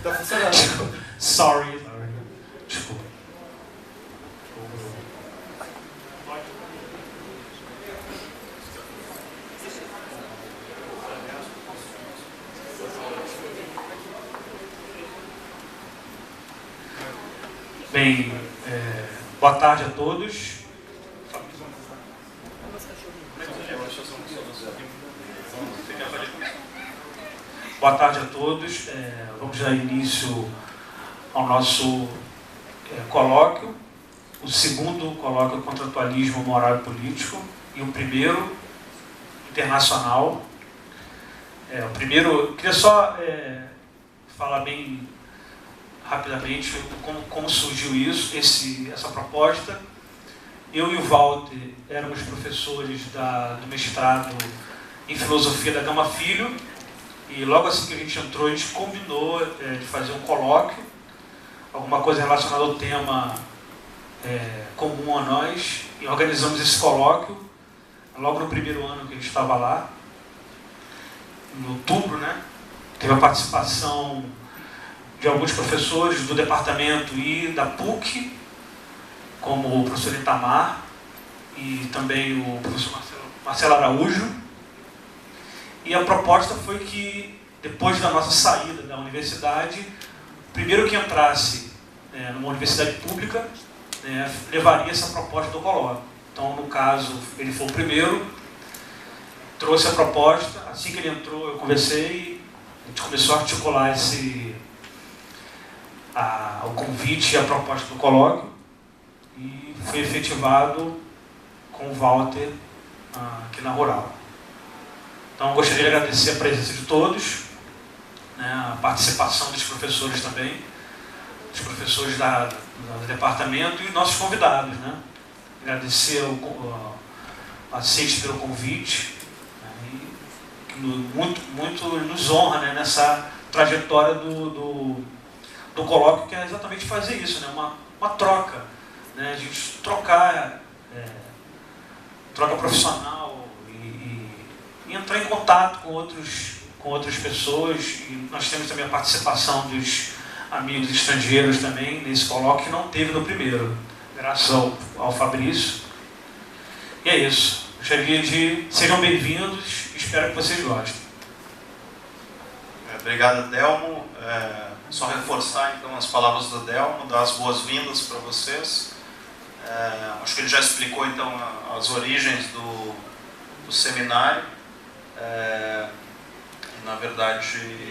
Tá funcionando. Sorry. Desculpa. Bem, boa tarde a todos. Boa tarde a todos. Vamos dar início ao nosso colóquio, o segundo colóquio Contratualismo Moral e Político e o primeiro internacional. O primeiro, eu queria só falar bem rapidamente como surgiu essa proposta. Eu e o Walter éramos professores do mestrado em Filosofia da Gama Filho, e logo assim que a gente entrou, a gente combinou de fazer um colóquio, alguma coisa relacionada ao tema comum a nós, e organizamos esse colóquio logo no primeiro ano que a gente estava lá, em outubro, né? Teve a participação de alguns professores do departamento e da PUC, como o professor Itamar e também o professor Marcelo Araújo. E a proposta foi que, depois da nossa saída da universidade, o primeiro que entrasse numa universidade pública levaria essa proposta do colóquio. Então, no caso, ele foi o primeiro, trouxe a proposta. Assim que ele entrou, eu conversei, a gente começou a articular o convite e a proposta do colóquio, e foi efetivado com o Walter aqui na Rural. Então, gostaria de agradecer a presença de todos, a participação dos professores também, dos professores do departamento e nossos convidados. Agradecer o aceite pelo convite, que muito nos honra nessa trajetória do colóquio, que é exatamente fazer isso, uma troca, a gente troca profissional e entrar em contato com outras pessoas. E nós temos também a participação dos amigos estrangeiros também nesse colóquio, que não teve no primeiro, graças ao Fabrício. E é isso. Gostaria de... Sejam bem-vindos, espero que vocês gostem. Obrigado, Delmo. Só reforçar então as palavras do Delmo, dar as boas-vindas para vocês. Acho que ele já explicou então as origens do seminário. Na verdade,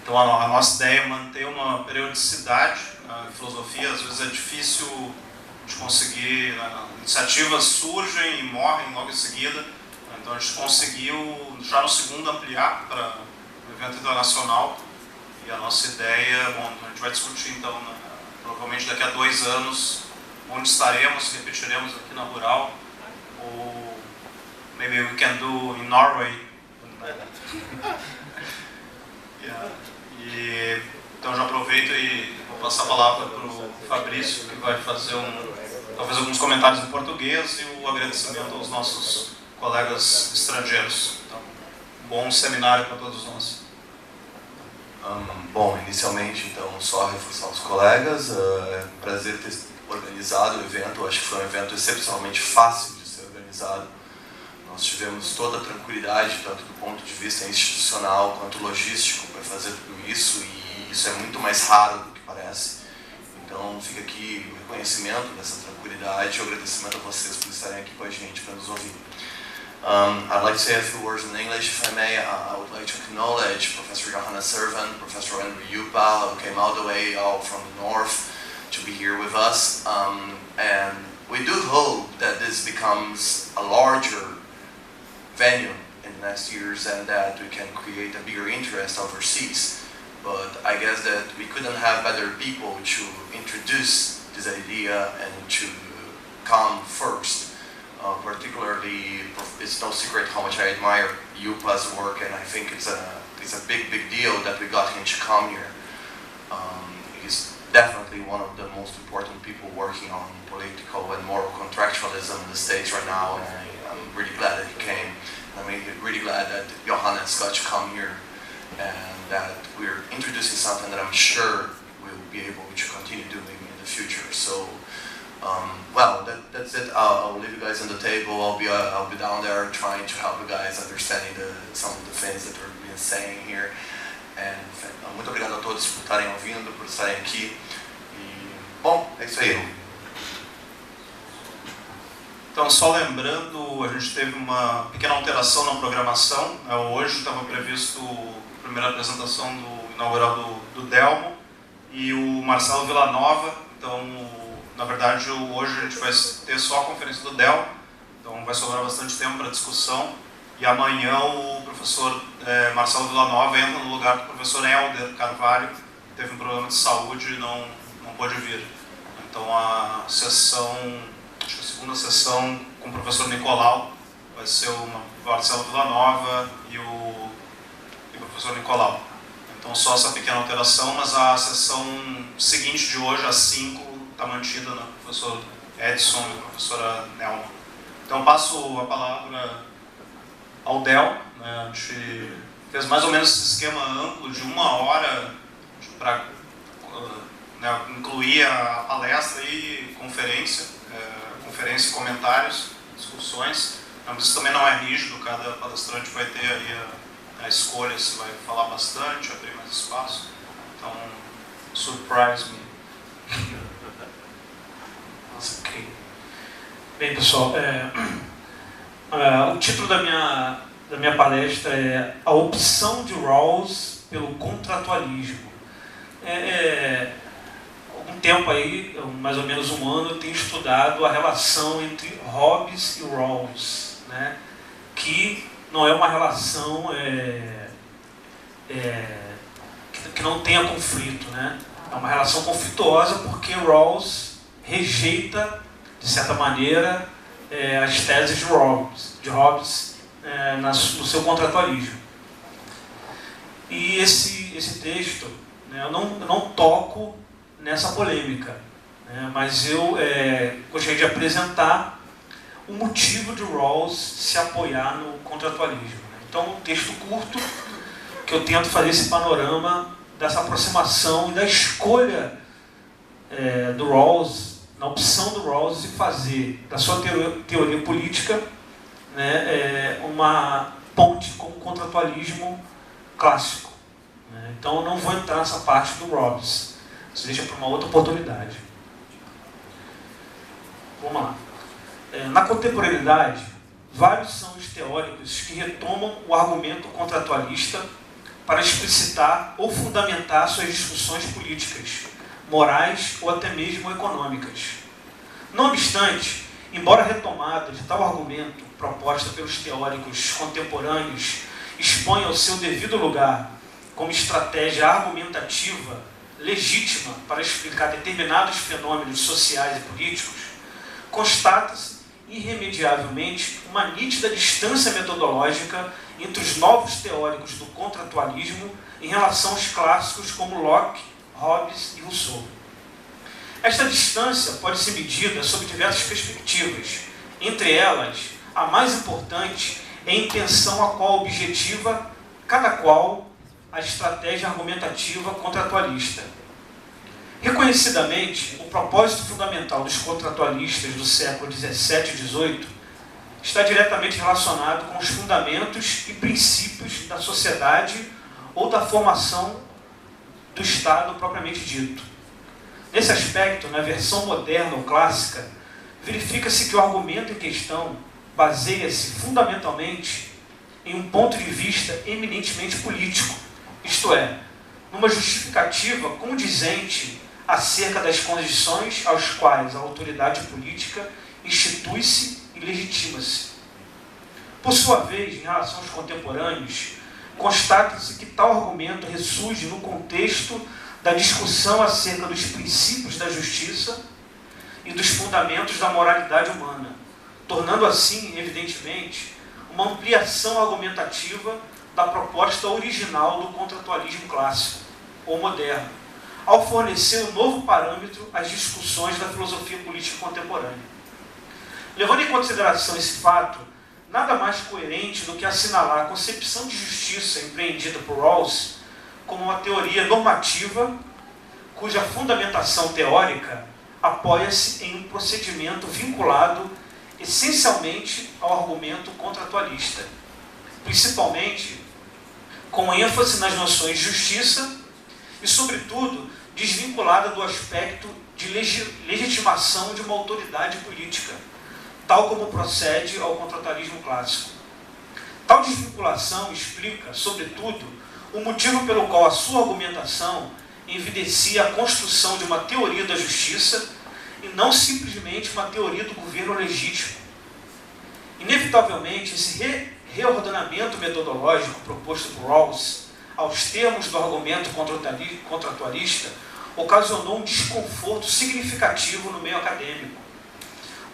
então a nossa ideia é manter uma periodicidade. Na filosofia, às vezes é difícil de conseguir, iniciativas surgem e morrem logo em seguida. Então a gente conseguiu já no segundo ampliar para o evento internacional. E a nossa ideia, a gente vai discutir então, provavelmente daqui a 2 anos, onde estaremos, se repetiremos aqui na Rural, ou maybe we can do in Norway. E então já aproveito e vou passar a palavra para o Fabrício, que vai fazer talvez alguns comentários em português e o agradecimento aos nossos colegas estrangeiros. Então, bom seminário para todos nós. Bom, inicialmente, então, só reforçar os colegas. É um prazer ter organizado o evento. Acho que foi um evento excepcionalmente fácil de ser organizado. Nós tivemos toda a tranquilidade, tanto do ponto de vista institucional quanto logístico, para fazer tudo isso, e isso é muito mais raro do que parece. Então, fica aqui o reconhecimento dessa tranquilidade e o agradecimento a vocês por estarem aqui com a gente para nos ouvir. I'd like to say a few words in English, if I may. I would like to acknowledge Professor Johanna Servan, Professor Andrew Yupa, who came all the way from the north to be here with us. And we do hope that this becomes a larger venue in the next years and that we can create a bigger interest overseas. But I guess that we couldn't have better people to introduce this idea and to come first. Particularly, it's no secret how much I admire Yupa's work, and I think it's a big deal that we got him to come here. He's definitely one of the most important people working on political and moral contractualism in the States right now, and I'm really glad that he came. I'm really glad that Johannes got to come here. and that we're introducing something that I'm sure we'll be able to continue doing in the future. So, well, that's it. I'll leave you guys on the table. I'll be down there trying to help you guys understanding some of the things that we've been saying here. And muito obrigado a todos por estarem ouvindo, por estarem aqui. E, bom, é isso aí. Então, só lembrando, a gente teve uma pequena alteração na programação. Hoje estava previsto a primeira apresentação inaugural do Delmo e o Marcelo Villanova. Então, na verdade, hoje a gente vai ter só a conferência do Delmo, então vai sobrar bastante tempo para discussão. E amanhã o professor Marcelo Villanova entra no lugar do professor Helder Carvalho, que teve um problema de saúde e não pôde vir. Então, a sessão, acho que a segunda sessão com o professor Nicolau vai ser o Marcelo Villanova e o professor Nicolau. Então, só essa pequena alteração, mas a sessão seguinte de hoje, às 5, está mantida no professor Edson e a professora Nelma. Então, passo a palavra ao Del. Né? A gente fez mais ou menos esse esquema amplo de 1 hora para incluir a palestra e conferência e comentários, discussões. Mas isso também não é rígido, cada palestrante vai ter aí a escolha se vai falar bastante, abrir mais espaço. Então, surprise me. Ok. Bem, pessoal, o título da minha palestra é A Opção de Rawls pelo Contratualismo. Algum tempo aí, mais ou menos 1 ano, eu tenho estudado a relação entre Hobbes e Rawls, né? Que não é uma relação que não tenha conflito, né? É uma relação conflituosa porque Rawls rejeita, de certa maneira, as teses de Hobbes no seu contratualismo. E esse texto, né, eu não toco nessa polêmica, né, mas eu gostaria de apresentar o motivo de Rawls se apoiar no contratualismo. Né. Então, um texto curto que eu tento fazer esse panorama dessa aproximação e da escolha do Rawls, na opção do Rawls de fazer da sua teoria política, né, uma ponte com o contratualismo clássico. Né. Então eu não vou entrar nessa parte do Rawls, isso deixa para uma outra oportunidade. Vamos lá. Na contemporaneidade, vários são os teóricos que retomam o argumento contratualista para explicitar ou fundamentar suas discussões políticas, morais ou até mesmo econômicas. Não obstante, embora a retomada de tal argumento proposta pelos teóricos contemporâneos exponha o seu devido lugar como estratégia argumentativa legítima para explicar determinados fenômenos sociais e políticos, constata-se irremediavelmente uma nítida distância metodológica entre os novos teóricos do contratualismo em relação aos clássicos como Locke, Hobbes e Rousseau. Esta distância pode ser medida sob diversas perspectivas. Entre elas, a mais importante é a intenção a qual objetiva cada qual a estratégia argumentativa contratualista. Reconhecidamente, o propósito fundamental dos contratualistas do século XVII e XVIII está diretamente relacionado com os fundamentos e princípios da sociedade ou da formação do Estado propriamente dito. Nesse aspecto, na versão moderna ou clássica, verifica-se que o argumento em questão baseia-se fundamentalmente em um ponto de vista eminentemente político, isto é, numa justificativa condizente acerca das condições aos quais a autoridade política institui-se e legitima-se. Por sua vez, em relação aos contemporâneos, constata-se que tal argumento ressurge no contexto da discussão acerca dos princípios da justiça e dos fundamentos da moralidade humana, tornando assim, evidentemente, uma ampliação argumentativa da proposta original do contratualismo clássico ou moderno, ao fornecer um novo parâmetro às discussões da filosofia política contemporânea. Levando em consideração esse fato, nada mais coerente do que assinalar a concepção de justiça empreendida por Rawls como uma teoria normativa cuja fundamentação teórica apoia-se em um procedimento vinculado essencialmente ao argumento contratualista, principalmente com ênfase nas noções de justiça e, sobretudo, desvinculada do aspecto de legitimação de uma autoridade política, tal como procede ao contratualismo clássico. Tal desvinculação explica, sobretudo, o motivo pelo qual a sua argumentação evidencia a construção de uma teoria da justiça e não simplesmente uma teoria do governo legítimo. Inevitavelmente, esse reordenamento metodológico proposto por Rawls aos termos do argumento contratualista ocasionou um desconforto significativo no meio acadêmico,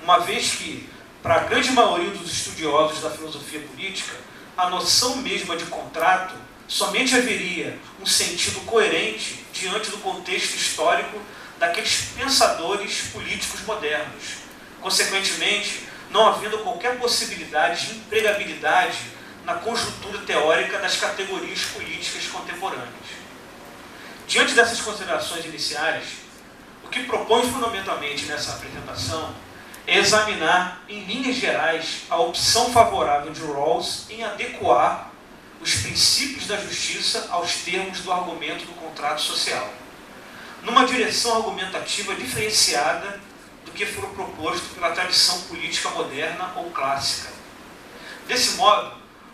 uma vez que, para a grande maioria dos estudiosos da filosofia política, a noção mesma de contrato somente haveria um sentido coerente diante do contexto histórico daqueles pensadores políticos modernos, consequentemente, não havendo qualquer possibilidade de empregabilidade na conjuntura teórica das categorias políticas contemporâneas. Diante dessas considerações iniciais, o que propõe fundamentalmente nessa apresentação é examinar, em linhas gerais, a opção favorável de Rawls em adequar os princípios da justiça aos termos do argumento do contrato social, numa direção argumentativa diferenciada do que for proposto pela tradição política moderna ou clássica. Desse modo,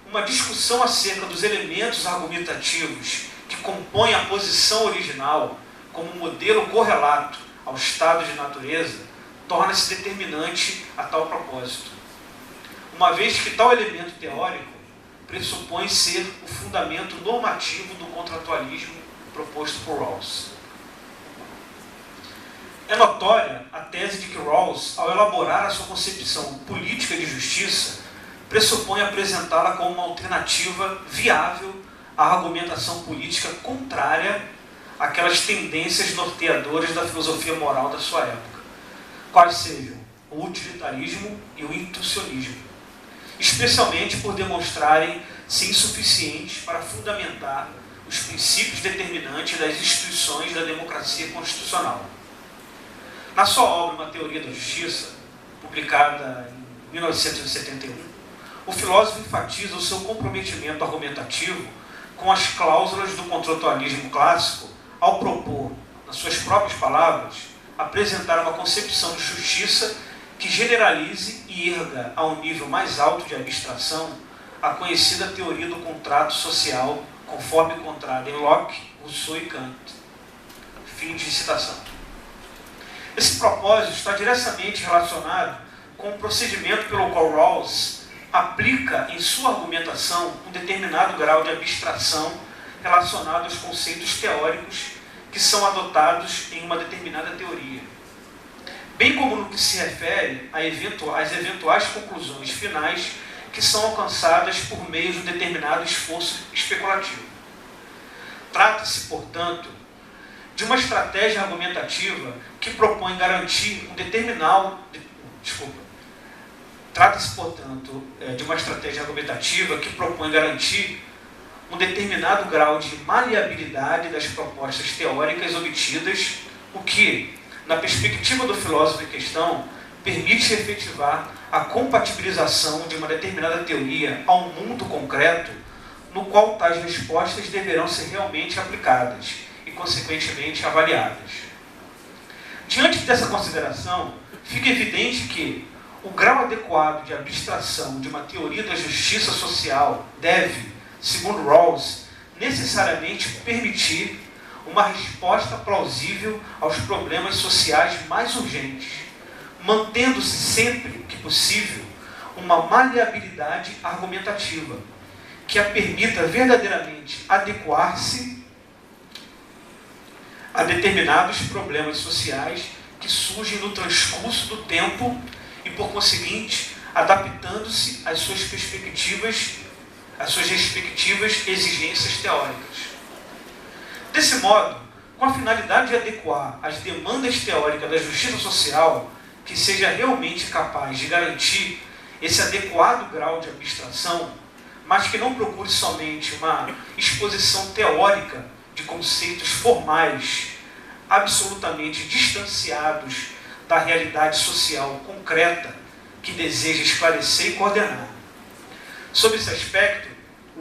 uma discussão acerca dos elementos argumentativos que compõem a posição original como modelo correlato ao estado de natureza torna-se determinante a tal propósito, uma vez que tal elemento teórico pressupõe ser o fundamento normativo do contratualismo proposto por Rawls. É notória a tese de que Rawls, ao elaborar a sua concepção política de justiça, pressupõe apresentá-la como uma alternativa viável à argumentação política contrária àquelas tendências norteadoras da filosofia moral da sua época, quais sejam o utilitarismo e o intuicionismo, especialmente por demonstrarem ser insuficientes para fundamentar os princípios determinantes das instituições da democracia constitucional. Na sua obra Uma Teoria da Justiça, publicada em 1971, o filósofo enfatiza o seu comprometimento argumentativo com as cláusulas do contratualismo clássico ao propor, nas suas próprias palavras, apresentar uma concepção de justiça que generalize e erga a um nível mais alto de abstração a conhecida teoria do contrato social, conforme encontrada em Locke, Rousseau e Kant. Fim de citação. Esse propósito está diretamente relacionado com o procedimento pelo qual Rawls aplica em sua argumentação um determinado grau de abstração relacionado aos conceitos teóricos que são adotados em uma determinada teoria, bem como no que se refere às eventuais conclusões finais que são alcançadas por meio de um determinado esforço especulativo. Trata-se, portanto, de uma estratégia argumentativa que propõe garantir um determinado... Trata-se, portanto, de uma estratégia argumentativa que propõe garantir um determinado grau de maleabilidade das propostas teóricas obtidas, o que, na perspectiva do filósofo em questão, permite efetivar a compatibilização de uma determinada teoria ao mundo concreto no qual tais respostas deverão ser realmente aplicadas e, consequentemente, avaliadas. Diante dessa consideração, fica evidente que o grau adequado de abstração de uma teoria da justiça social deve, segundo Rawls, necessariamente permitir uma resposta plausível aos problemas sociais mais urgentes, mantendo-se sempre que possível uma maleabilidade argumentativa que a permita verdadeiramente adequar-se a determinados problemas sociais que surgem no transcurso do tempo e, por conseguinte, adaptando-se às suas respectivas exigências teóricas. Desse modo, com a finalidade de adequar as demandas teóricas da justiça social que seja realmente capaz de garantir esse adequado grau de abstração, mas que não procure somente uma exposição teórica de conceitos formais, absolutamente distanciados da realidade social concreta que deseja esclarecer e coordenar. Sob esse aspecto,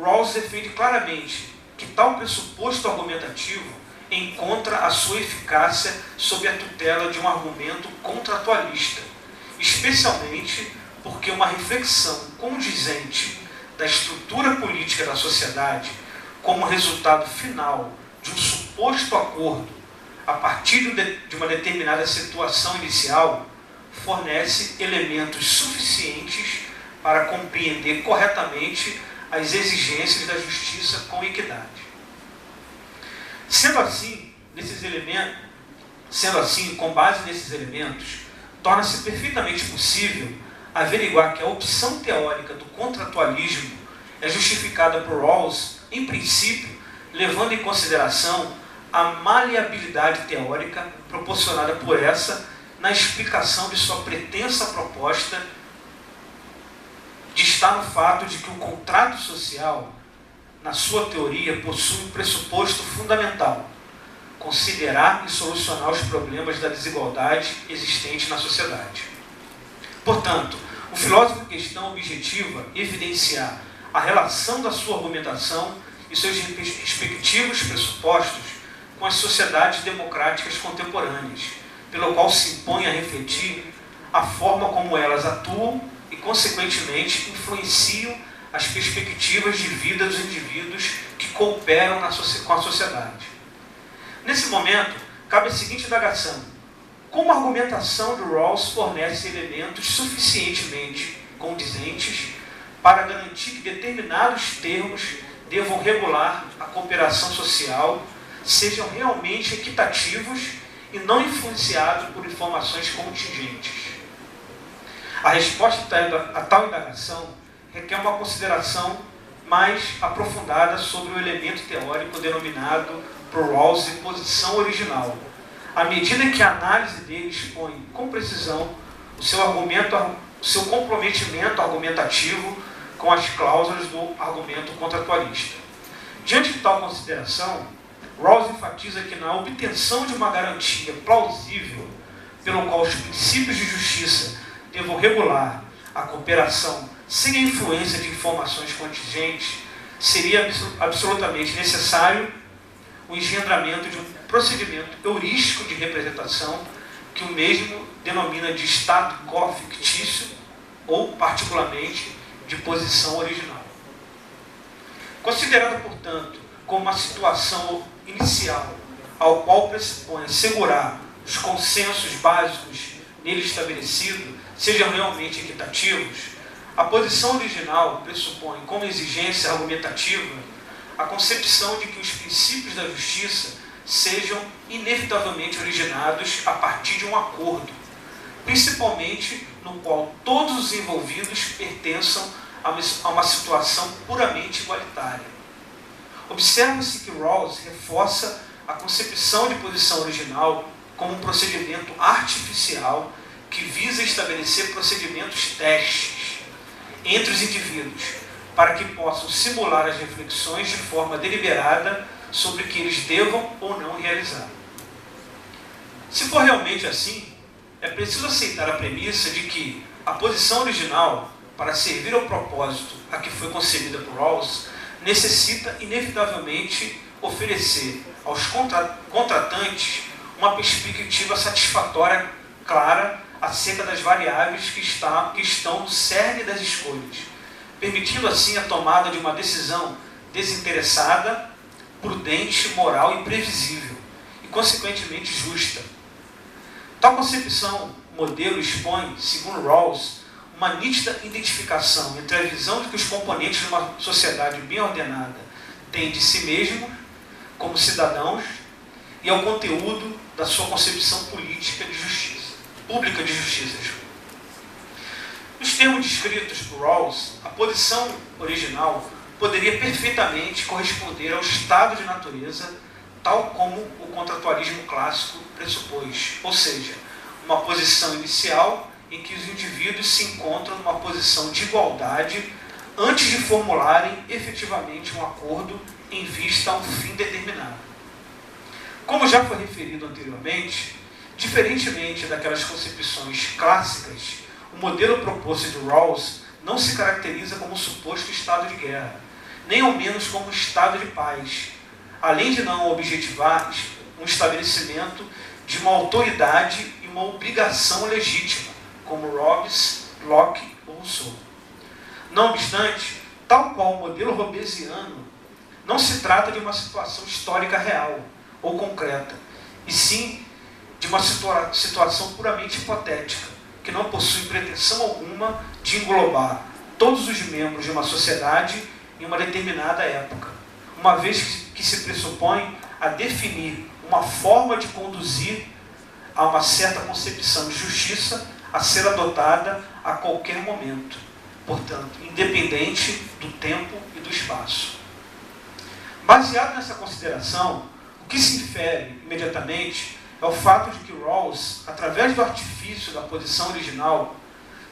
Rawls defende claramente que tal pressuposto argumentativo encontra a sua eficácia sob a tutela de um argumento contratualista, especialmente porque uma reflexão condizente da estrutura política da sociedade como resultado final de um suposto acordo a partir de uma determinada situação inicial fornece elementos suficientes para compreender corretamente as exigências da justiça com equidade. Sendo assim, com base nesses elementos, torna-se perfeitamente possível averiguar que a opção teórica do contratualismo é justificada por Rawls, em princípio, levando em consideração a maleabilidade teórica proporcionada por essa na explicação de sua pretensa proposta de estar no fato de que o contrato social, na sua teoria, possui um pressuposto fundamental: considerar e solucionar os problemas da desigualdade existente na sociedade. Portanto, o filósofo em questão objetiva evidenciar a relação da sua argumentação e seus respectivos pressupostos com as sociedades democráticas contemporâneas, pelo qual se impõe a refletir a forma como elas atuam e, consequentemente, influenciam as perspectivas de vida dos indivíduos que cooperam com a sociedade. Nesse momento, cabe a seguinte indagação: como a argumentação de Rawls fornece elementos suficientemente condizentes para garantir que determinados termos devam regular a cooperação social, sejam realmente equitativos e não influenciados por informações contingentes? A resposta a tal indagação requer uma consideração mais aprofundada sobre o elemento teórico denominado por Rawls de posição original, à medida que a análise dele expõe com precisão o seu comprometimento argumentativo com as cláusulas do argumento contratualista. Diante de tal consideração, Rawls enfatiza que na obtenção de uma garantia plausível pelo qual os princípios de justiça devam regular a cooperação sem a influência de informações contingentes, seria absolutamente necessário o engendramento de um procedimento heurístico de representação que o mesmo denomina de status quo fictício ou, particularmente, de posição original. Considerada, portanto, como uma situação inicial ao qual pressupõe assegurar os consensos básicos nele estabelecidos sejam realmente equitativos, a posição original pressupõe como exigência argumentativa a concepção de que os princípios da justiça sejam inevitavelmente originados a partir de um acordo, principalmente no qual todos os envolvidos pertençam a uma situação puramente igualitária. Observa-se que Rawls reforça a concepção de posição original como um procedimento artificial que visa estabelecer procedimentos testes entre os indivíduos, para que possam simular as reflexões de forma deliberada sobre o que eles devam ou não realizar. Se for realmente assim, é preciso aceitar a premissa de que a posição original, para servir ao propósito a que foi concebida por Rawls, necessita inevitavelmente oferecer aos contratantes uma perspectiva satisfatória clara acerca das variáveis que estão no cerne das escolhas, permitindo assim a tomada de uma decisão desinteressada, prudente, moral e previsível, e consequentemente justa. Tal concepção modelo expõe, segundo Rawls, uma nítida identificação entre a visão de que os componentes de uma sociedade bem ordenada têm de si mesmos como cidadãos e ao conteúdo da sua concepção política de justiça, pública de justiça. Nos termos descritos por Rawls, a posição original poderia perfeitamente corresponder ao estado de natureza tal como o contratualismo clássico pressupôs, ou seja, uma posição inicial em que os indivíduos se encontram numa posição de igualdade antes de formularem efetivamente um acordo em vista a um fim determinado. Como já foi referido anteriormente, diferentemente daquelas concepções clássicas, o modelo proposto de Rawls não se caracteriza como um suposto estado de guerra, nem ao menos como um estado de paz, além de não objetivar um estabelecimento de uma autoridade e uma obrigação legítima, como Hobbes, Locke ou Rousseau. Não obstante, tal qual o modelo hobbesiano, não se trata de uma situação histórica real ou concreta, e sim de uma situação puramente hipotética, que não possui pretensão alguma de englobar todos os membros de uma sociedade em uma determinada época, uma vez que se pressupõe a definir uma forma de conduzir a uma certa concepção de justiça a ser adotada a qualquer momento, portanto, independente do tempo e do espaço. Baseado nessa consideração, o que se infere imediatamente é o fato de que Rawls, através do artifício da posição original,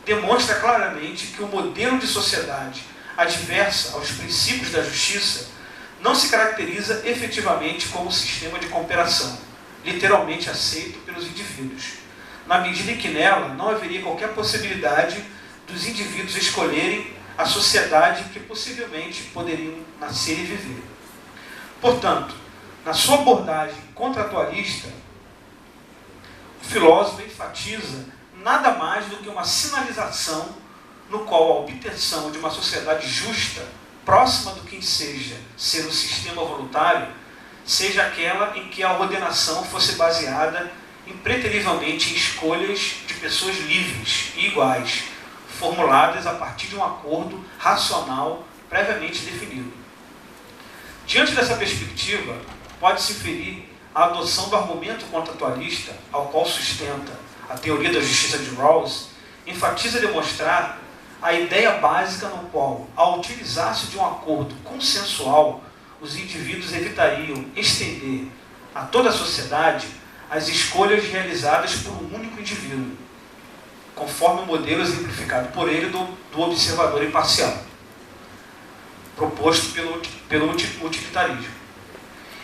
demonstra claramente que o modelo de sociedade adversa aos princípios da justiça não se caracteriza efetivamente como um sistema de cooperação, literalmente aceito pelos indivíduos, na medida em que nela não haveria qualquer possibilidade dos indivíduos escolherem a sociedade que possivelmente poderiam nascer e viver. Portanto, na sua abordagem contratualista, o filósofo enfatiza nada mais do que uma sinalização no qual a obtenção de uma sociedade justa, próxima do que seja ser um sistema voluntário, seja aquela em que a ordenação fosse baseada impreterivelmente em escolhas de pessoas livres e iguais, formuladas a partir de um acordo racional previamente definido. Diante dessa perspectiva, pode-se inferir a adoção do argumento contratualista, ao qual sustenta a teoria da justiça de Rawls, enfatiza demonstrar a ideia básica no qual, ao utilizar-se de um acordo consensual, os indivíduos evitariam estender a toda a sociedade as escolhas realizadas por um único indivíduo, conforme o modelo exemplificado por ele do observador imparcial, proposto pelo utilitarismo.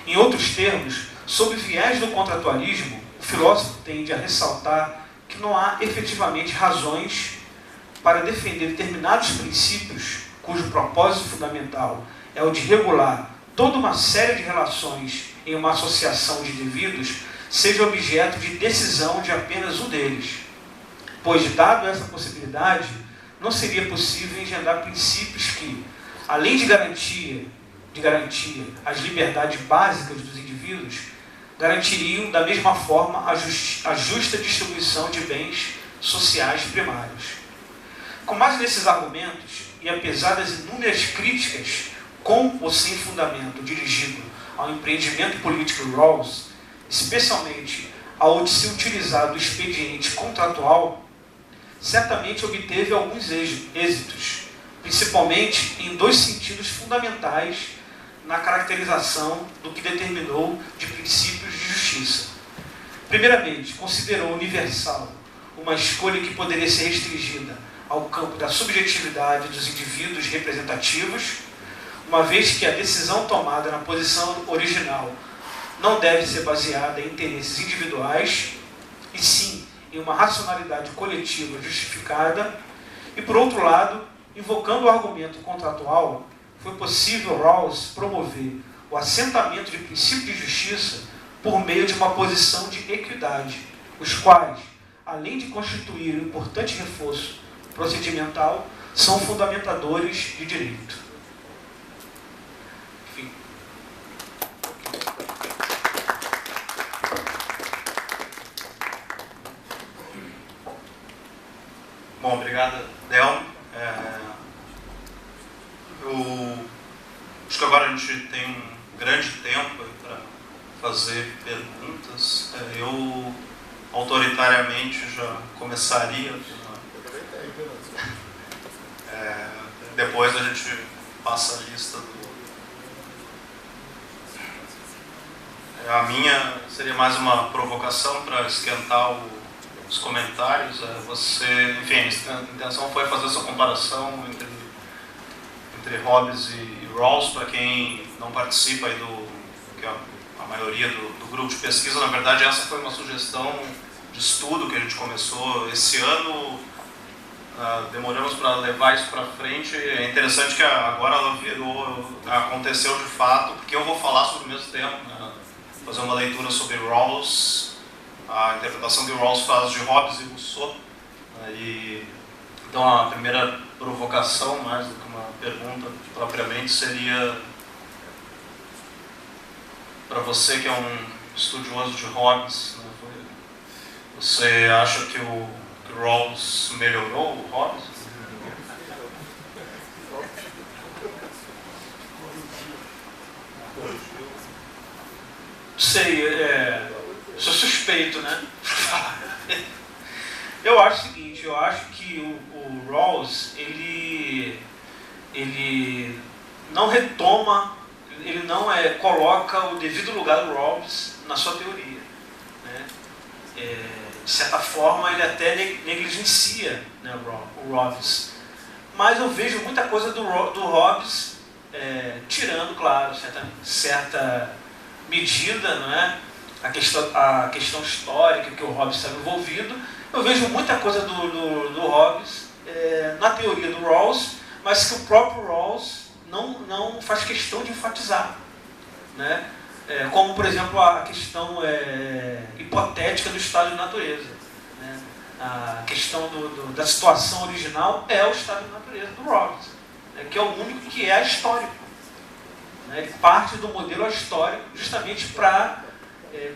Em outros termos, sob o viés do contratualismo, o filósofo tende a ressaltar que não há efetivamente razões para defender determinados princípios cujo propósito fundamental é o de regular toda uma série de relações em uma associação de indivíduos, seja objeto de decisão de apenas um deles, pois, dado essa possibilidade, não seria possível engendrar princípios que, além de garantir as liberdades básicas dos indivíduos, garantiriam da mesma forma a justa distribuição de bens sociais primários. Com base nesses argumentos, e apesar das inúmeras críticas com ou sem fundamento dirigido ao empreendimento político de Rawls, especialmente ao de se utilizar do expediente contratual, certamente obteve alguns êxitos, principalmente em dois sentidos fundamentais na caracterização do que determinou de princípios de justiça. Primeiramente, considerou universal uma escolha que poderia ser restringida ao campo da subjetividade dos indivíduos representativos, uma vez que a decisão tomada na posição original não deve ser baseada em interesses individuais, e sim em uma racionalidade coletiva justificada, e, por outro lado, invocando o argumento contratual, foi possível Rawls promover o assentamento de princípios de justiça por meio de uma posição de equidade, os quais, além de constituir um importante reforço procedimental, são fundamentadores de direito. Enfim. Bom, obrigado, Delmo. Eu acho que agora a gente tem um grande tempo para fazer perguntas. Eu, autoritariamente, já começaria. Depois a gente passa a lista A minha seria mais uma provocação para esquentar os comentários, você, enfim, a intenção foi fazer essa comparação entre Hobbes e Rawls, para quem não participa aí que é a maioria do grupo de pesquisa. Na verdade, essa foi uma sugestão de estudo que a gente começou esse ano, demoramos para levar isso para frente. É interessante que agora ela aconteceu de fato, porque eu vou falar sobre o mesmo tempo, né? Fazer uma leitura sobre Rawls, a interpretação que Rawls faz de Hobbes e Rousseau. Então a primeira provocação, mais do que uma pergunta propriamente, seria para você que é um estudioso de Hobbes, né? Você acha que o Rawls melhorou o Hobbes? Sei, sou suspeito, né? Eu acho o seguinte, eu acho que o Rawls, ele não retoma, ele não coloca o devido lugar do Rawls na sua teoria, né? De certa forma, ele até negligencia, né, o Rawls. Mas eu vejo muita coisa do Hobbes, tirando, claro, certa medida, não é? A questão histórica que o Hobbes estava envolvido. Eu vejo muita coisa do Hobbes na teoria do Rawls, mas que o próprio Rawls não faz questão de enfatizar, né? Como, por exemplo, a questão hipotética do estado de natureza, né? A questão da situação original é o estado de natureza do Rawls, né? Que é o único que é histórico, né? Ele parte do modelo histórico justamente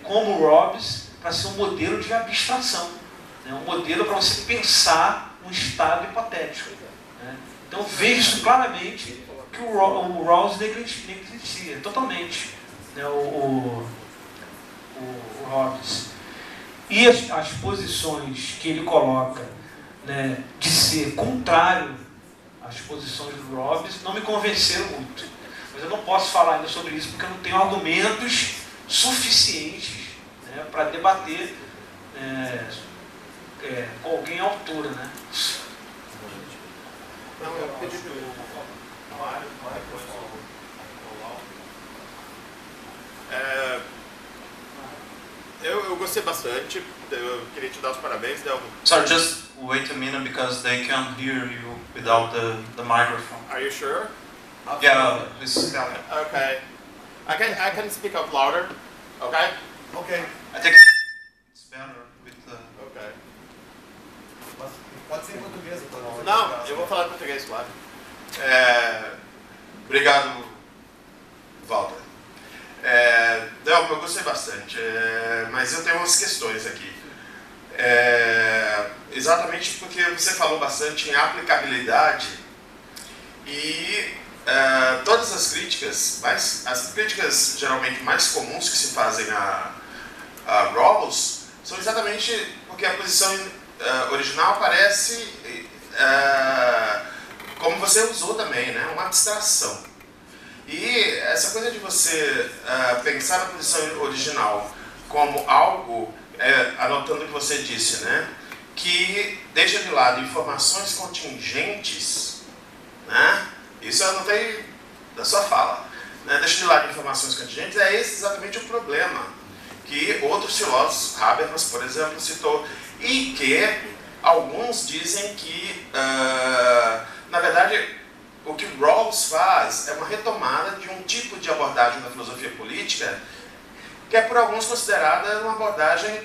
como o Hobbes, para ser um modelo de abstração, né? Um modelo para você pensar um estado hipotético, né? Então vejo isso claramente, que o Rawls negligencia totalmente, né, o Hobbes. E as posições que ele coloca, né, de ser contrário às posições do Hobbes não me convenceram muito. Mas eu não posso falar ainda sobre isso porque eu não tenho argumentos suficientes, né, para debater com alguém à altura, né? Não, eu pedi para eu gostei bastante, eu queria te dar os parabéns, Delmo. Sorry, just wait a minute because they can't hear you without the microphone. Are you sure? Yeah, please tell me. Okay. I can speak up louder, okay? Ok. I think it's better with the... Okay. Pode ser em português, então. Não, eu vou falar em português, claro. Obrigado, Walter. Delmo, eu gostei bastante, mas eu tenho umas questões aqui. Exatamente porque você falou bastante em aplicabilidade e todas as críticas geralmente mais comuns que se fazem a Rawls são exatamente porque a posição original parece, como você usou também, né, uma abstração. E essa coisa de você pensar a posição original como algo, anotando o que você disse, né, que deixa de lado informações contingentes, né, isso eu anotei da sua fala, né, deixa de lado informações contingentes, esse exatamente o problema que outros filósofos, Habermas, por exemplo, citou, e que alguns dizem que, na verdade, o que Rawls faz é uma retomada de um tipo de abordagem da filosofia política que é por alguns considerada uma abordagem,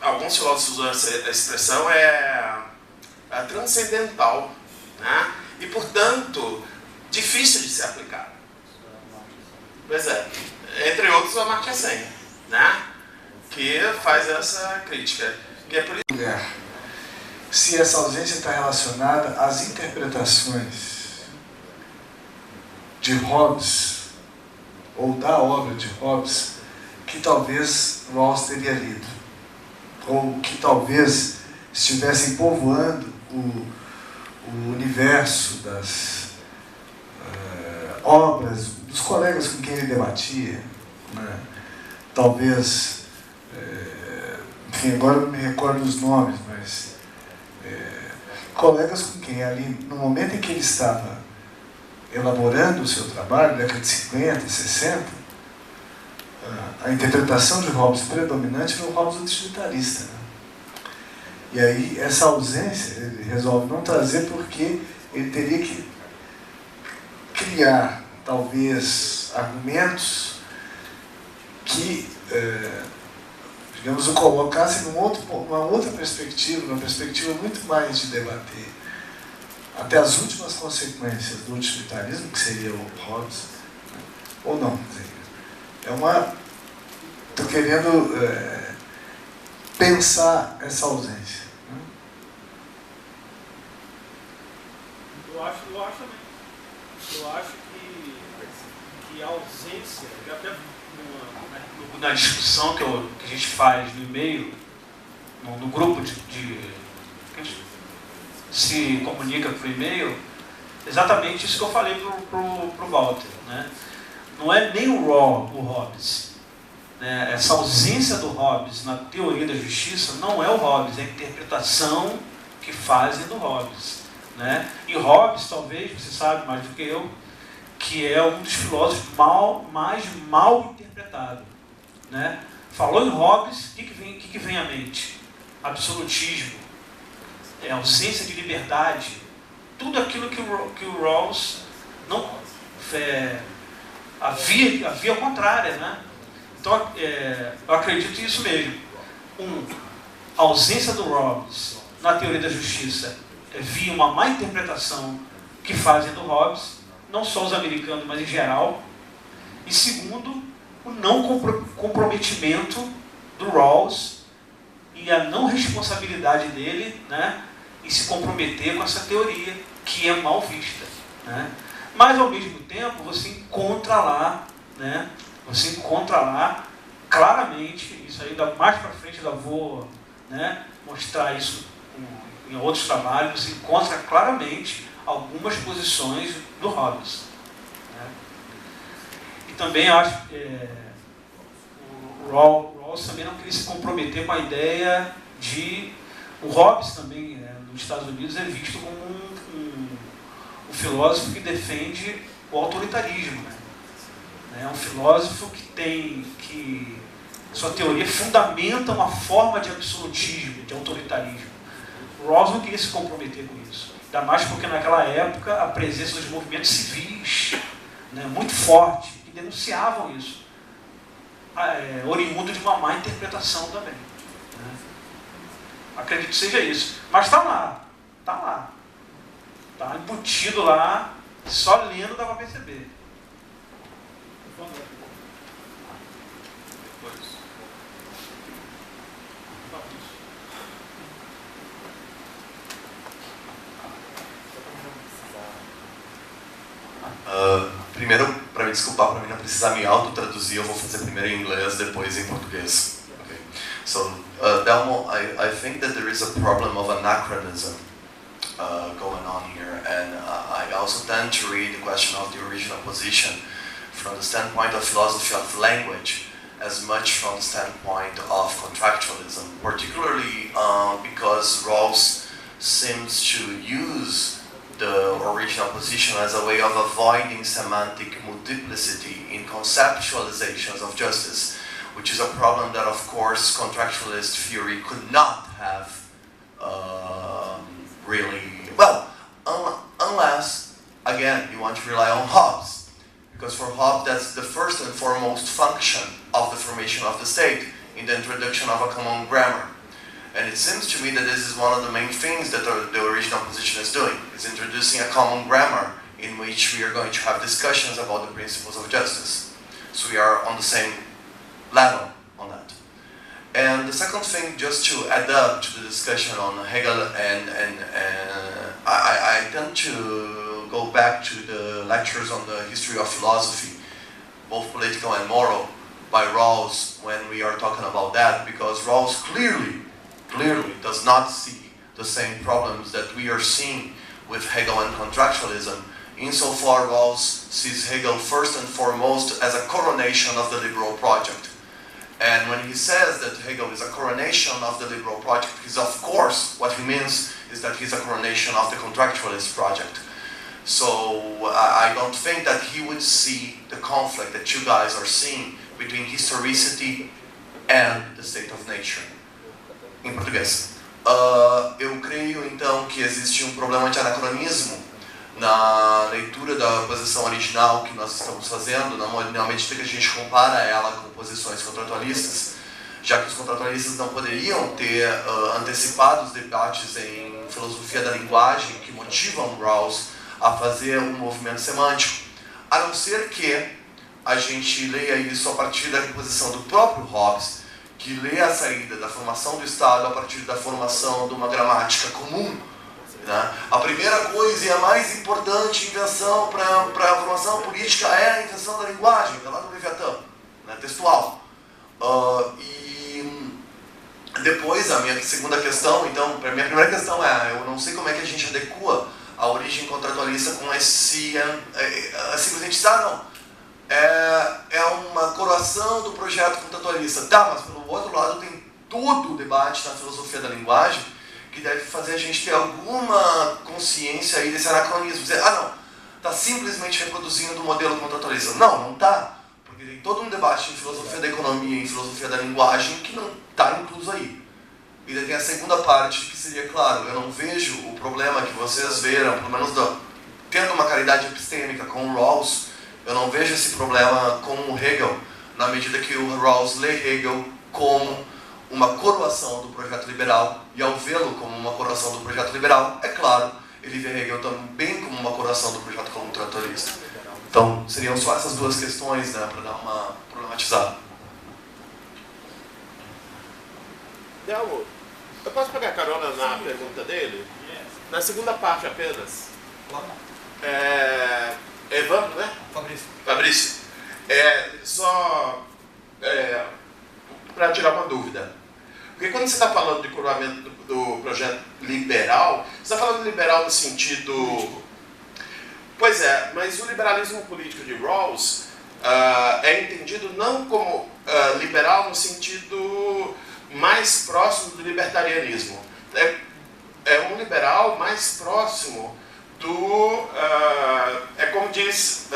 alguns filósofos usam essa expressão, transcendental, né? E, portanto, difícil de ser aplicada. Pois é, entre outros o Amartya Sen, né? Que faz essa crítica. Que é por isso... Se essa ausência está relacionada às interpretações de Hobbes, ou da obra de Hobbes, que talvez Rawls teria lido, ou que talvez estivessem povoando o universo das obras dos colegas com quem ele debatia, né? Talvez enfim, agora não me recordo os nomes, mas colegas com quem ali, no momento em que ele estava elaborando o seu trabalho, década de 50, 60, a interpretação de Hobbes predominante era o Hobbes utilitarista, né? E aí essa ausência ele resolve não trazer porque ele teria que criar, talvez, argumentos que, digamos, o colocassem numa outra perspectiva, uma perspectiva muito mais de debater até as últimas consequências do utilitarismo, que seria o Hobbes, né? Ou não. Estou querendo pensar essa ausência. Né? Eu acho também. Eu acho que a ausência, até na discussão que a gente faz no e-mail, no grupo que a gente se comunica por e-mail, exatamente isso que eu falei pro Walter, né? Não é nem o Hobbes, né? Essa ausência do Hobbes na teoria da justiça não é o Hobbes, é a interpretação que fazem do Hobbes, né? E Hobbes, talvez, você sabe mais do que eu, que é um dos filósofos mais mal interpretado, né? Falou em Hobbes, o que vem à mente? Absolutismo, ausência de liberdade, tudo aquilo que o Rawls não havia ao contrário, né? Então, eu acredito nisso mesmo. A ausência do Hobbes na teoria da justiça via uma má interpretação que fazem do Hobbes, não só os americanos, mas em geral. E segundo, o não comprometimento do Rawls e a não responsabilidade dele, né, em se comprometer com essa teoria que é mal vista, né? Mas ao mesmo tempo você encontra lá, né, claramente, isso aí mais para frente eu vou, né, mostrar isso em outros trabalhos, você encontra claramente algumas posições do Hobbes, né? E também acho que o Rawls também não queria se comprometer com a ideia de... O Hobbes também, nos Estados Unidos, é visto como um filósofo que defende o autoritarismo, né? É um filósofo que sua teoria fundamenta uma forma de absolutismo, de autoritarismo. O Rawls não queria se comprometer com isso. Ainda mais porque naquela época a presença dos movimentos civis, né, muito forte, que denunciavam isso, oriundo de uma má interpretação também, né? Acredito que seja isso. Mas está lá. Está embutido lá, só lendo dá para perceber. Primeiro, para me desculpar, para mim não precisar me autotraduzir, eu vou fazer primeiro em inglês, depois em português. Okay. So, Delmo, I think that there is a problem of anachronism going on here, and I also tend to read the question of the original position from the standpoint of philosophy of language as much from the standpoint of contractualism, particularly because Rawls seems to use the original position as a way of avoiding semantic multiplicity in conceptualizations of justice, which is a problem that, of course, contractualist theory could not have really, well, unless, again, you want to rely on Hobbes, because for Hobbes that's the first and foremost function of the formation of the state in the introduction of a common grammar. And it seems to me that this is one of the main things that the original position is doing. It's introducing a common grammar in which we are going to have discussions about the principles of justice. So we are on the same level on that. And the second thing, just to add up to the discussion on Hegel, and I tend to go back to the lectures on the history of philosophy, both political and moral, by Rawls when we are talking about that, because Rawls clearly does not see the same problems that we are seeing with Hegel and contractualism. Insofar, Rawls sees Hegel first and foremost as a coronation of the liberal project. And when he says that Hegel is a coronation of the liberal project, because of course what he means is that he's a coronation of the contractualist project. So I don't think that he would see the conflict that you guys are seeing between historicity and the state of nature. Em português. Eu creio então que existe um problema de anacronismo na leitura da posição original que nós estamos fazendo, na medida que a gente compara ela com posições contratualistas, já que os contratualistas não poderiam ter antecipado os debates em filosofia da linguagem que motivam Rawls a fazer um movimento semântico, a não ser que a gente leia isso a partir da posição do próprio Hobbes, que lê a saída da formação do Estado a partir da formação de uma gramática comum. Né? A primeira coisa e a mais importante invenção para a formação política é a invenção da linguagem, lá do Leviatã, né? Textual. E depois, a minha segunda questão, então, a minha primeira questão é, eu não sei como é que a gente adequa a origem contratualista com esse, simplesmente, é uma coroação do projeto contratualista. Tá, mas pelo outro lado tem todo o debate na filosofia da linguagem que deve fazer a gente ter alguma consciência aí desse anacronismo. Dizer, não, está simplesmente reproduzindo o modelo contratualista. Não está. Porque tem todo um debate em filosofia da economia e em filosofia da linguagem que não está incluso aí. E daí tem a segunda parte, que seria, claro, eu não vejo o problema que vocês viram, pelo menos tendo uma caridade epistêmica com o Rawls, eu não vejo esse problema com o Hegel, na medida que o Rawls lê Hegel como uma coroação do projeto liberal, e ao vê-lo como uma coroação do projeto liberal, é claro, ele vê Hegel também como uma coroação do projeto contratualista. Então, seriam só essas duas questões, né, para dar uma problematizada. Delmo, eu posso pegar carona na pergunta dele? Na segunda parte apenas. Evandro, né? Fabrício. Só para tirar uma dúvida. Porque quando você está falando de coroamento do projeto liberal, você está falando liberal no sentido... Pois é, mas o liberalismo político de Rawls é entendido não como liberal no sentido mais próximo do libertarianismo. É um liberal mais próximo do... é como diz...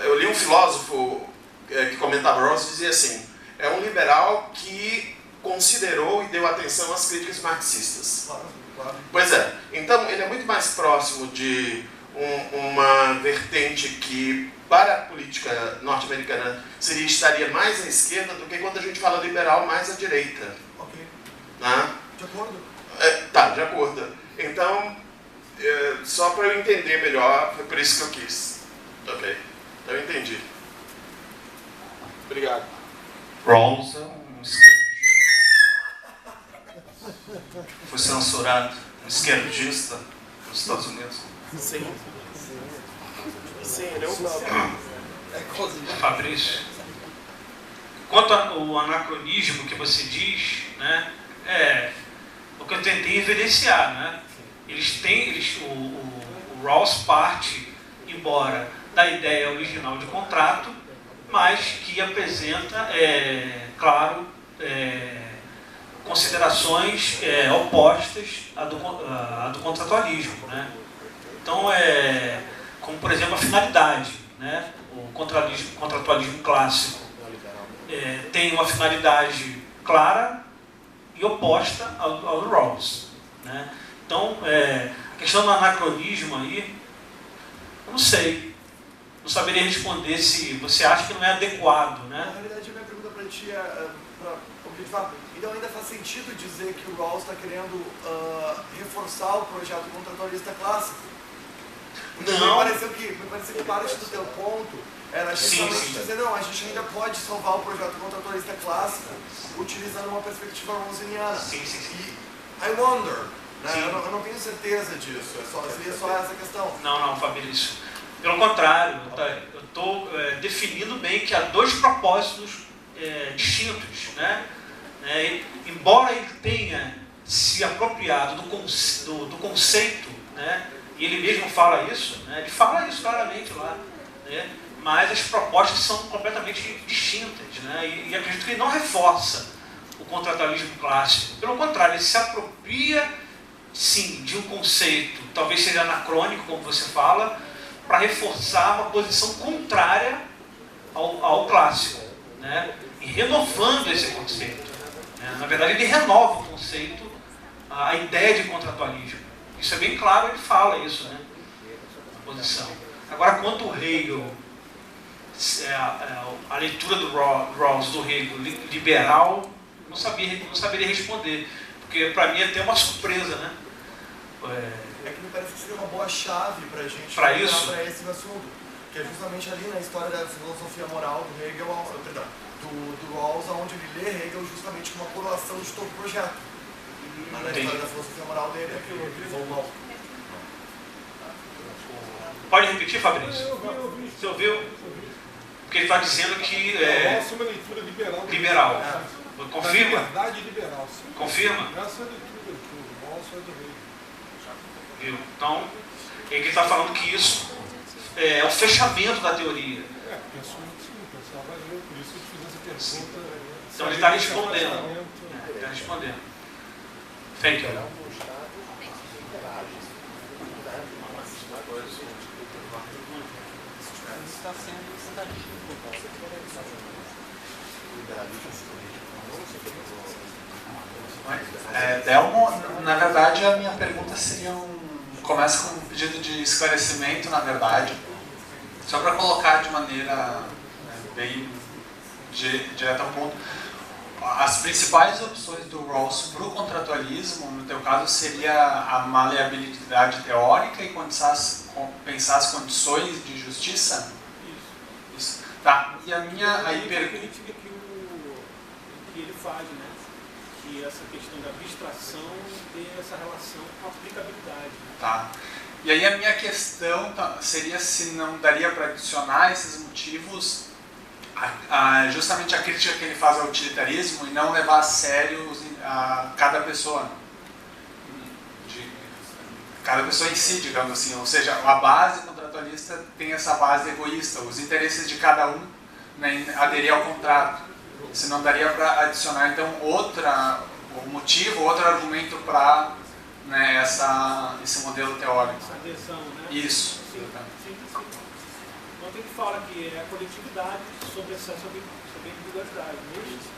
eu li um filósofo que comentava Rawls, dizia assim, é um liberal que considerou e deu atenção às críticas marxistas. Claro. Pois é, então ele é muito mais próximo de uma vertente que, para a política norte-americana, estaria mais à esquerda do que quando a gente fala liberal mais à direita. Ok. Né? De acordo. Tá, de acordo. Então, só para eu entender melhor, foi por isso que eu quis. Ok, eu entendi. Obrigado. Rawls é um esquerdista. Foi censurado. Um esquerdista nos Estados Unidos. Sim. Sim, ele é um... Fabrício, quanto ao anacronismo que você diz, né, o que eu tentei evidenciar, né? O Rawls parte, embora da ideia original de contrato, mas que apresenta, claro, considerações opostas à do contratualismo, né? Então, como por exemplo a finalidade, né? O contratualismo clássico tem uma finalidade clara e oposta ao do Rawls, né? Então, a questão do anacronismo aí, eu não sei, não saberia responder se você acha que não é adequado, né? Na realidade, a minha pergunta para ti é para objetivar. Então, ainda faz sentido dizer que o Rawls está querendo reforçar o projeto contratualista clássico? Porque Não. Me pareceu que parte do teu ponto era justamente dizer, não, a gente ainda pode salvar o projeto contratualista clássico utilizando uma perspectiva rawlsiana. Sim. I wonder, né? Eu não tenho certeza disso, seria só essa questão. Não, Fabrício. Pelo contrário, eu estou definindo bem que há dois propósitos distintos, né? Embora ele tenha se apropriado do conceito, né? E ele mesmo fala isso, né? Ele fala isso claramente lá, né? mas as propostas são completamente distintas, né? E acredito que ele não reforça o contratualismo clássico. Pelo contrário, ele se apropria, sim, de um conceito, talvez seja anacrônico, como você fala, para reforçar uma posição contrária ao clássico, né? E renovando esse conceito, né? Na verdade, ele renova o conceito, a ideia de contratualismo. Isso é bem claro, ele fala isso, né? Na posição. Agora, quanto o Hegel, a leitura do Rawls, do Hegel, liberal, não saberia responder, porque para mim é até uma surpresa, né? É que me parece que seria uma boa chave para a gente para isso, para esse assunto, que é justamente ali na história da filosofia moral do Hegel, do Rawls, onde ele lê Hegel justamente com uma coroação de todo o projeto. Na história da filosofia moral dele, é aquilo que eles Pode repetir, Fabrício? Eu vi. Você ouviu? Porque ele está dizendo que Essa é uma leitura liberal. Liberal. Confirma? Verdade liberal. Sim. Confirma? Essa é a leitura do Rawls é do Hegel. Viu? Então, ele está falando que isso é o fechamento da teoria. Penso muito sim, pensava eu, por isso que eu fiz essa pergunta. Então ele está respondendo. Ele está respondendo. Thank you. Está sendo Delmo, na verdade a minha pergunta seria começa com um pedido de esclarecimento, na verdade, só para colocar de maneira bem direta ao ponto. As principais opções do Rawls para o contratualismo, no teu caso, seria a maleabilidade teórica e pensar as condições de justiça? Isso. Tá. E a minha aí pergunta que ele faz, né? Que essa questão da abstração tem essa relação com a aplicabilidade. Tá. E aí a minha questão seria se não daria para adicionar esses motivos justamente a crítica que ele faz ao utilitarismo e não levar a sério cada pessoa. Cada pessoa em si, digamos assim. Ou seja, a base contratualista tem essa base egoísta, os interesses de cada um, né, aderir ao contrato. Se não daria para adicionar, então, outro argumento para, né, esse modelo teórico. Essa adesão, né? Isso. Sim. Então ele fala que é a coletividade sobre a individualidade, não é isso?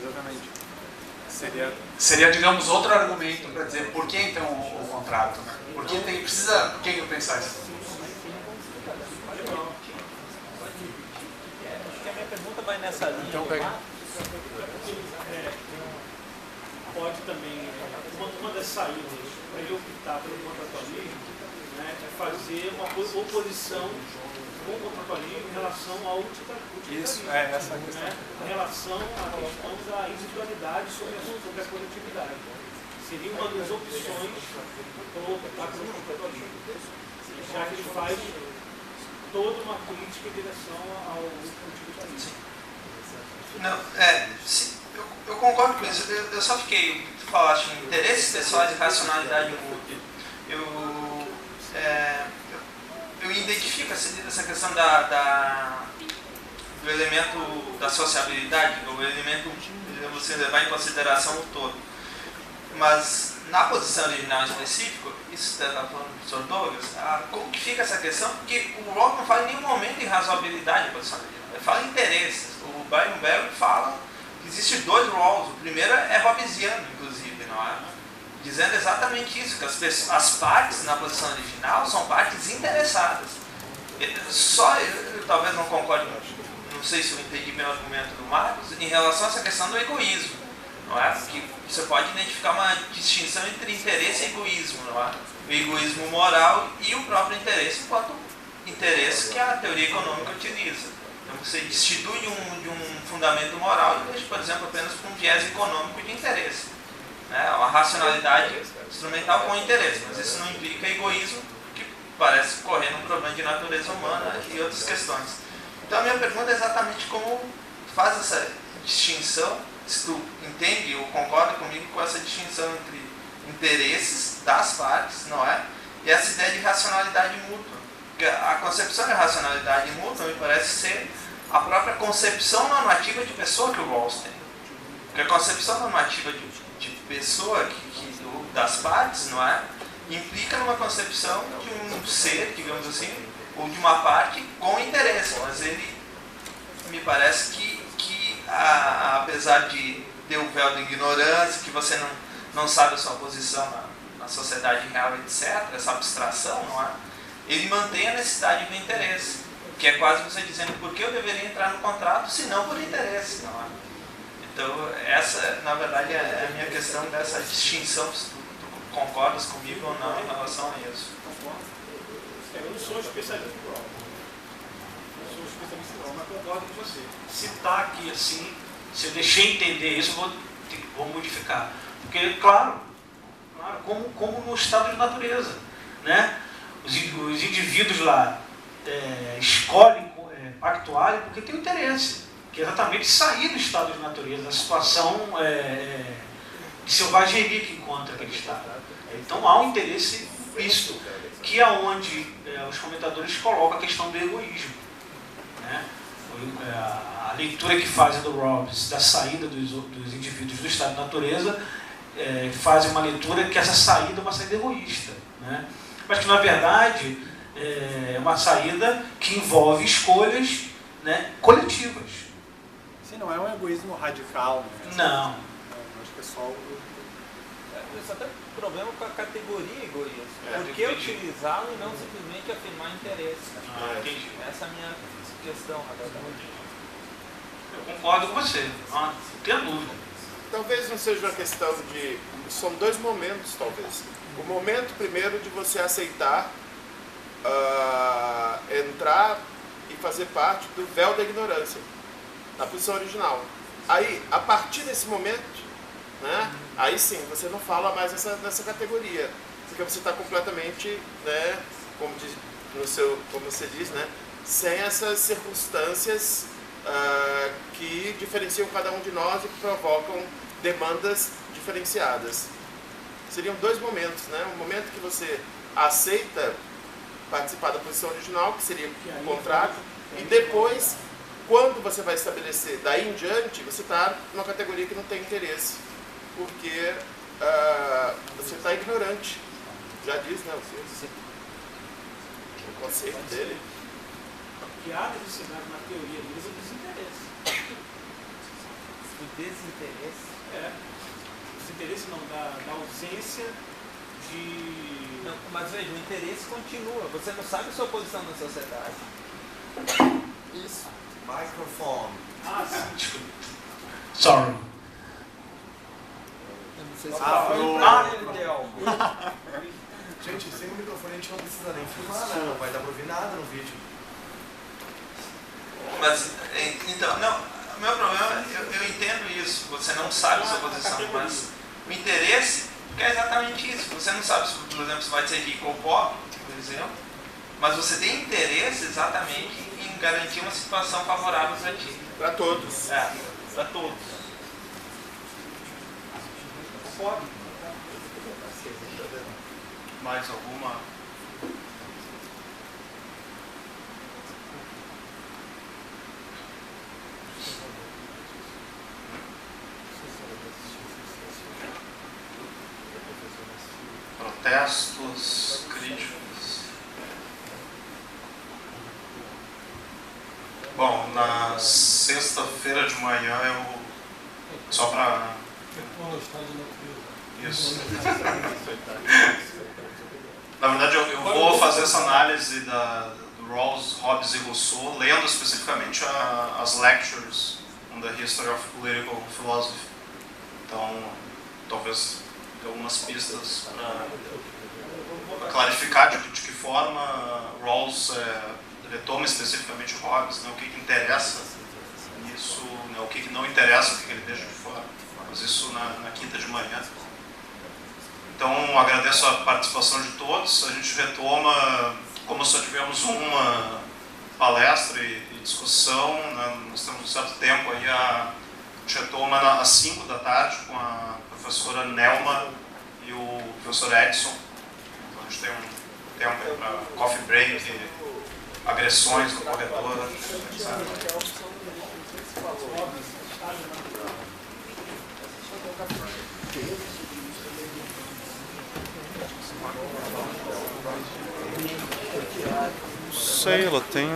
Exatamente. Seria, digamos, outro argumento para dizer por que então o contrato, né? Por que eu pensar isso? Acho que a minha pergunta vai nessa linha. Então, pode também, uma das saídas para ele optar pelo contratualismo, né, é fazer uma oposição com o contratualismo em relação ao utilitarismo. Isso, essa é a questão. Né, em relação à questão da individualidade sobre a coletividade. Seria uma das opções para optar pelo contratualismo. Já que ele faz toda uma crítica em direção ao utilitarismo. Não, eu concordo com isso. Eu só fiquei, tu falaste, interesses pessoais e racionalidade mútua. Eu identifico essa questão do elemento da sociabilidade, o elemento você levar em consideração o todo. Mas na posição original específica, isso está falando do professor Douglas, como que fica essa questão? Porque o Rawls não fala em nenhum momento em razoabilidade na posição original, ele fala em interesses. O Bayern fala que existem dois Rawls, o primeiro é hobbesiano, inclusive, não é? Dizendo exatamente isso, que as partes na posição original são partes interessadas. Eu talvez não concorde, não sei se eu entendi bem o argumento do Marcos, em relação a essa questão do egoísmo, não é? Que você pode identificar uma distinção entre interesse e egoísmo, não é? O egoísmo moral e o próprio interesse enquanto interesse que a teoria econômica utiliza. Então você destitui de um fundamento moral e deixa, por exemplo, apenas com um viés econômico de interesse. Né? Uma racionalidade instrumental com interesse, mas isso não implica egoísmo, que parece correr num problema de natureza humana e outras questões. Então a minha pergunta é exatamente como faz essa distinção, se tu entende ou concorda comigo com essa distinção entre interesses das partes, não é? E essa ideia de racionalidade mútua. A concepção de racionalidade mútua me parece ser a própria concepção normativa de pessoa que o Rawls tem. Porque a concepção normativa de pessoa das partes, não é? Implica numa concepção de um ser, digamos assim, ou de uma parte com interesse, mas ele me parece que apesar de ter o véu da ignorância, que você não sabe a sua posição na sociedade real, etc., essa abstração, não é? Ele mantém a necessidade do interesse, que é quase você dizendo por que eu deveria entrar no contrato, se não por interesse, não é? Então, essa, na verdade, é a minha questão dessa distinção, se tu concordas comigo ou não em relação a isso. Eu não sou especialista em Rawls. Eu sou especialista em Rawls, mas concordo com você. Se está aqui assim, se eu deixei entender isso, vou modificar. Porque, claro, como no estado de natureza, né? Os indivíduos lá escolhem pactuarem porque tem um interesse, que é exatamente sair do estado de natureza, da situação de selvageria que encontra aquele estado. Então há um interesse implícito, que é onde os comentadores colocam a questão do egoísmo, né? A leitura que fazem do Rawls da saída dos indivíduos do estado de natureza fazem uma leitura que essa saída é uma saída egoísta, né? Mas que na verdade é uma saída que envolve escolhas, né, coletivas. Sim, não é um egoísmo radical, né? Não. Eu acho que é só Isso até problema com a categoria egoísta. Por que utilizá-lo e não simplesmente afirmar interesse? Entendi. Essa é a minha questão, na verdade. Eu concordo com você, não tenho dúvida. Talvez não seja uma questão de... São dois momentos, talvez. O momento, primeiro, de você aceitar entrar e fazer parte do véu da ignorância, na posição original. Aí, a partir desse momento, né, aí sim, você não fala mais nessa categoria, porque você está completamente, né, como você diz, né, sem essas circunstâncias que diferenciam cada um de nós e que provocam demandas diferenciadas. Seriam dois momentos, né? Um momento que você aceita participar da posição original, que seria o contrato, e depois, quando você vai estabelecer daí em diante, você está numa categoria que não tem interesse, porque você está ignorante. Já diz, né, o conceito dele. Que há necessidade na teoria deles é desinteresse. O desinteresse? Desinteresse não, da ausência de... Não, mas veja, o interesse continua. Você não sabe a sua posição na sociedade. Isso. Microphone. Sim, desculpa. Sorry. Eu não sei se Gente, sem o microfone a gente não precisa nem filmar, né? Não vai dar pra ouvir nada no vídeo. Mas, então, não, o meu problema, eu entendo isso, você não sabe a sua posição, mas o interesse é exatamente isso. Você não sabe, por exemplo, se vai ser rico ou pobre, por exemplo, mas você tem interesse exatamente em garantir uma situação favorável para ti. Para todos. Para todos. Pode. Mais alguma? Protestos, críticos. Bom, na sexta-feira de manhã eu... Só para... Isso. Na verdade eu vou fazer essa análise do Rawls, Hobbes e Rousseau, lendo especificamente as lectures on the history of political philosophy. Então, talvez algumas pistas para clarificar de que forma Rawls retoma especificamente o Hobbes, né, o que interessa nisso, né, o que não interessa, o que ele deixa de fora. Mas isso na quinta de manhã. Então, agradeço a participação de todos. A gente retoma, como só tivemos uma palestra e discussão, né, nós temos um certo tempo aí, a gente retoma às 5 da tarde com a professora Nelma e o professor Edson. Então, a gente tem tempo para coffee break, agressões no corredor, etc. Sei, ela tem